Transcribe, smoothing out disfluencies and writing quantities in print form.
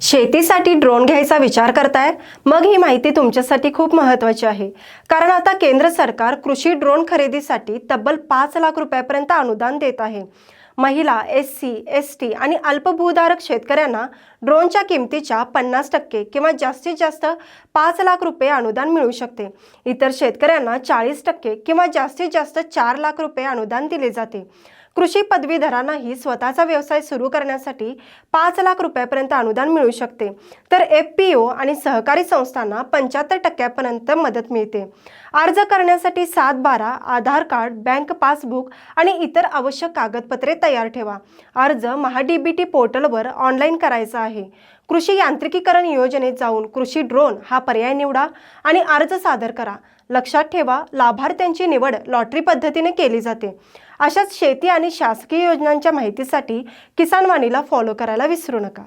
शेतीसाठी ड्रोन घ्यायचा विचार करताय? मग ही माहिती तुमच्यासाठी खूप महत्त्वाची आहे. कारण आता केंद्र सरकार कृषी ड्रोन खरेदीसाठी तब्बल 5 लाख रुपयापर्यंत अनुदान देत आहे. महिला, एससी, एसटी आणि अल्पभूधारक शेतकऱ्यांना ड्रोनच्या किमतीच्या 50% किंवा जास्तीत जास्त 5 लाख रुपये अनुदान मिळू शकते. इतर शेतकऱ्यांना 40% किंवा जास्तीत जास्त 4 लाख रुपये अनुदान दिले जाते. कृषी पदवीधरांनाही स्वतःचा व्यवसाय सुरू करण्यासाठी 5 लाख रुपयापर्यंत अनुदान मिळू शकते. तर FPO आणि सहकारी संस्थांना 75% मदत मिळते. अर्ज करण्यासाठी 7/12, आधार कार्ड, बँक पासबुक आणि इतर आवश्यक कागदपत्रे तयार ठेवा. अर्ज MahaDBT पोर्टलवर ऑनलाईन करायचा आहे. कृषी यांत्रिकीकरण योजनेत जाऊन कृषी ड्रोन हा पर्याय निवडा आणि अर्ज सादर करा. लक्षात ठेवा, लाभार्थ्यांची निवड लॉटरी पद्धतीने केली जाते. अशाच शेती आणि शासकीय योजनांच्या माहितीसाठी किसान वाणीला फॉलो करायला विसरू नका.